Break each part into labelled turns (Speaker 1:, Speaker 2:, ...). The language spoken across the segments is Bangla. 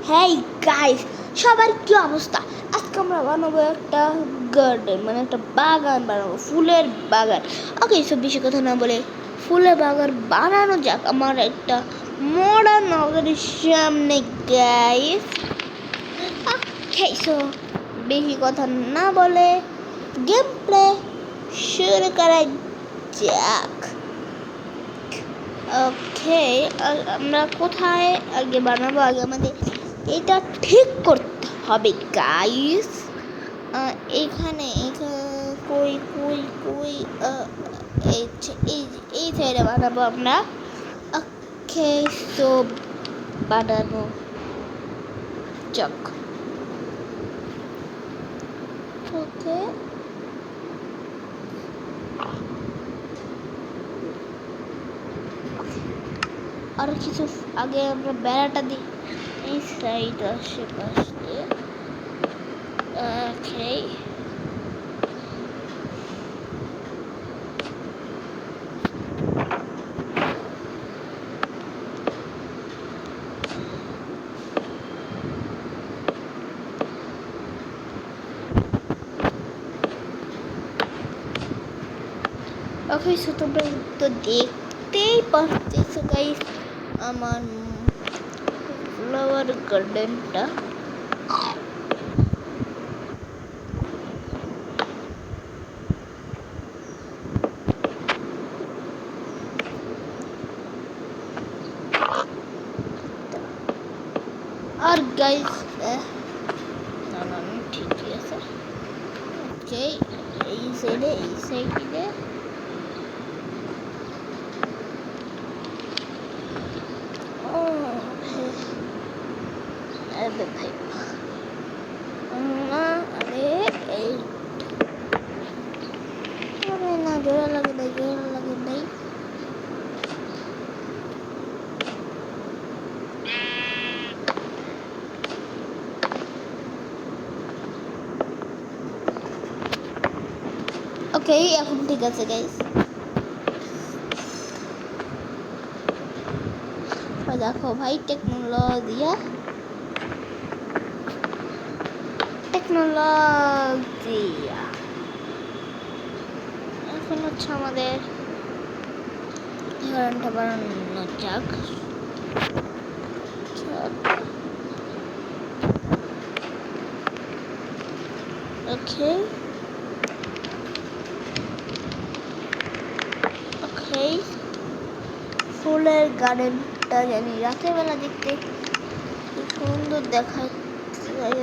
Speaker 1: হেই গাইস, সবার কি অবস্থা? আজকে আমরা বানাবো একটা গার্ডেন, মানে একটা বাগান বানাবো, ফুলের বাগান। ওকে, সব বেশি কথা না বলে ফুলের বাগান বানানো যাক আমার একটা মডার্ন নগরের সামনে গাইস। ওকে, সো বেশি কথা না বলে গেম প্লে শুরু করা যাক। ওকে, আমরা কোথায় আগে বানাবো? আগে আমাদের এটা ঠিক করতে হবে গাইস। এইখানে কই কই কই এই সাইডে বানাবো আমরা। ওকে, তো বানানো যাক। ওকে, আর কিছু আগে আমরা বেড়াটা দিই এই সাইড আশেপাশে। ওকে, ওকে, সো তোমরা তো দেখতেই পারতেছো গাইস আমার ফ্লাওয়ার গার্ডেনটা। আর গাইস না না না, ঠিকই আছে। ওকে, এই সাইডে আরে ভাই, আরে এই আরে না, জোড়া লাগে নাই। ওকে, এখন ঠিক আছে গাইস। দেখো ভাই, টেকনোলজি এখন হচ্ছে আমাদের গার্ডেনটা বানানো যাক। ওকে ওকে, ফুলের গার্ডেনটা জানি রাতের বেলা দেখতে কি সুন্দর দেখায়।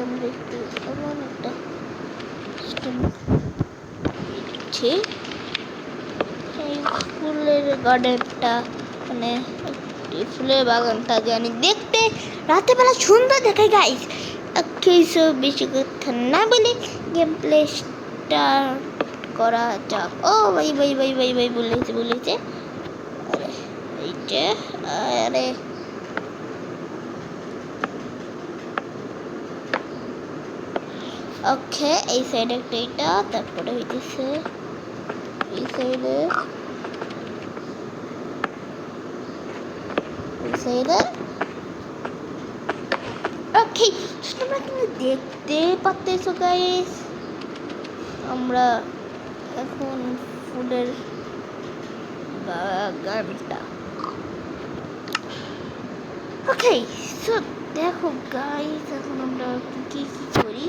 Speaker 1: আমরা একটু এমন একটা এই ফুলের গার্ডেনটা, মানে ফুলের বাগানটা জানি দেখতে রাতের বেলা সুন্দর দেখায় গাইস। ওকে, সো বেশি কথা না বলে গেম প্লে স্টার্ট করা যাক। ও ভাই ভাই ভাই ভাই ভাই বলেছে আরে এইটা, আরে ওকে, এই সাইডে একটা এটা, তারপরে হইতেছে এই সাইডে ওকে, তোমরা কিন্তু দেখতে পাচ্তেছো গাইস আমরা এখন ফুলের বাগানটা। ওকে, সো দেখো গাইস এখন আমরা কি করি।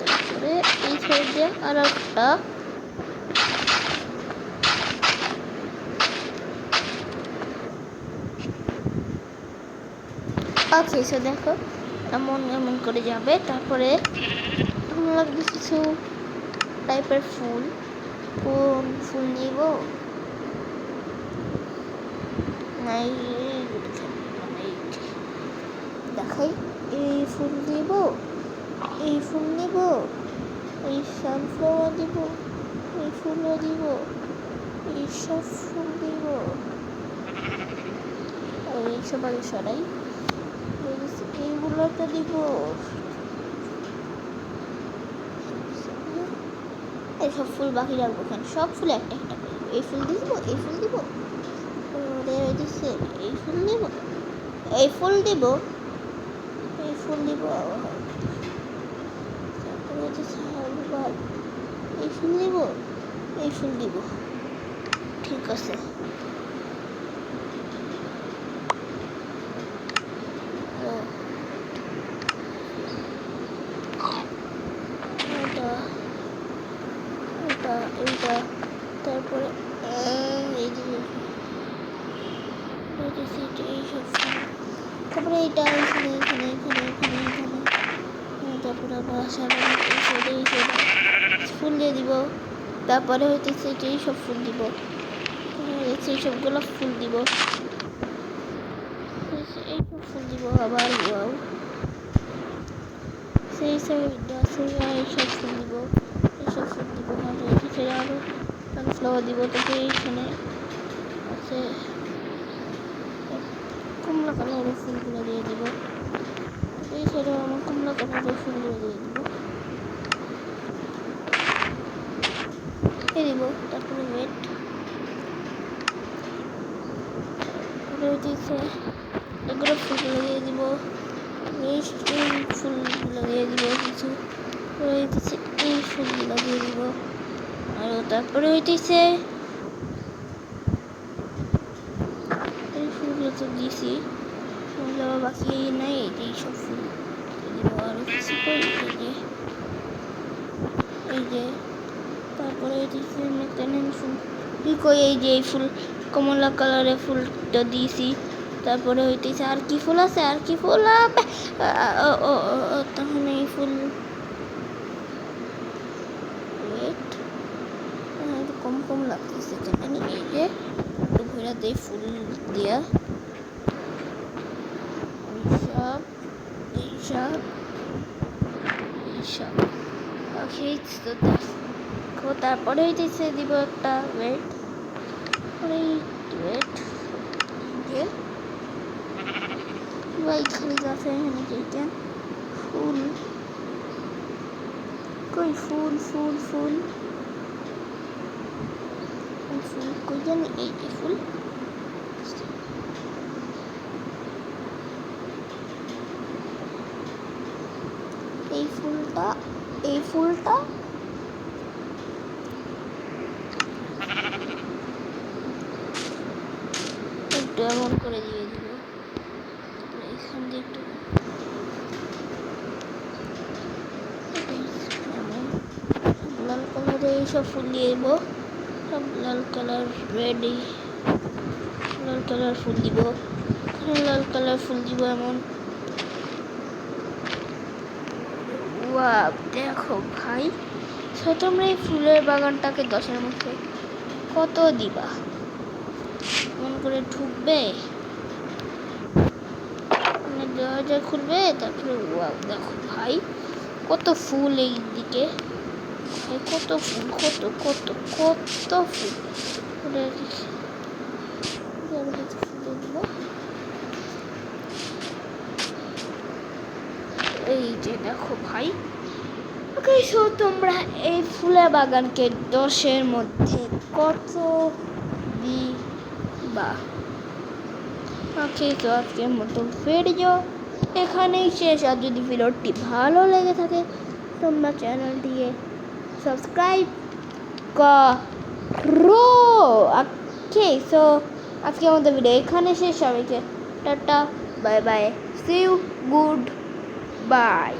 Speaker 1: তারপরে এই সাইডে আর একটা। ওকে, সো দেখো এমন করে যাবে। তারপরে লাগবে কিছু টাইপের ফুল। কোন ফুল নিব? দেখাই, এই ফুল নিব, এই সানফ্লাওয়ার দিব, এই ফুলও দিব, এই সব ফুল দিব, আর এইসব আগে সরাই, এইগুলোকে দিব। সব ফুল বাকি রাখবো এখানে, সব ফুল একটা একটা করে এই ফুল দিব, এই ফুল দিব, দিচ্ছে এই ফুল দিব, এই ফুল দিব, এই ফুল দিব, তারপরে এই ফুল দিব, এই ফুল দিব। ঠিক আছে, এইটা তারপরে এই যে এইসব, তারপরে এইটা এখানে এখানে এখানে এখানে এখানে, তারপরে আবার এই ফুল দিয়ে দিব, তারপরে হইতেছে এইসব ফুল দিব, সেই সব গোলাপ ফুল দিব, এইসব ফুল দিব আবার, সেই সব এইসব ফুল দিব, এইসব ফুল দিব, আরো সানফ্লাওয়ার দিব। তারপরে এইখানে আছে কমলা কালারের ফুলগুলো দিয়ে দিব, এই সাইডে আমার কমলা কালারের ফুলগুলো দিয়ে দিব, দিব। তারপরে ওয়েট দিচ্ছে এগুলো ফুলগুলো দিয়ে দিব, এই ফুলগুলো দিয়ে দিব কিছু, দিচ্ছে এই ফুলগুলো দিয়ে দিব, আর তারপরে হইতেছে এই ফুলগুলো তো দিয়েছি, বাকি নাই এইসব ফুল দিব, আরো কিছু করি এই যে তারপরে ফুল কি কই, এই যে এই ফুল কমলা কালারের ফুলটা দিয়েছি। তারপরে হইতেছে আর কি ফুল আছে, আর কি ফুল, তখন এই ফুল কম কম লাগতেছে জানি, এই যে ঘোরা দিয়ে ফুল দিয়া এইসব এইসব এইসব, তারপরে হইতেছে দিব একটা ওয়েট, এখানে গাছে যেটা ফুল কই, ফুল ফুল ফুল ফুল কই জানি, এই যে ফুল, এই ফুলটা, এই ফুলটা একটু এমন করে দিয়ে দিব, এখান দিয়ে একটু লাল কালারে এইসব ফুল দিয়ে দেবো, সব লাল কালার রেডি, লাল কালার ফুল দিব, লাল কালার ফুল দিব এমন। ওয়াও দেখো ভাই, তোমরা এই ফুলের বাগানটাকে 10-এর মধ্যে কত দিবা? মন করে ঢুকবে, দরজা খুলবে, তারপরে ওয়াও দেখো ভাই কত ফুল, এই দিকে কত ফুল, কত কত কত ফুল, এই যে দেখো ভাই। ওকে, সো তোমরা এই ফুলের বাগানকে 10-এর মধ্যে কত দিবা? ওকে, তো আজকের মতো ভিডিও এখানেই শেষ। আর যদি ভিডিওটি ভালো লেগে থাকে তোমরা চ্যানেলটিকে সাবস্ক্রাইব করো। ওকে, সো আজকে আমাদের ভিডিও এখানে শেষ। সবাইকে টাটা, bye bye, see you, good bye.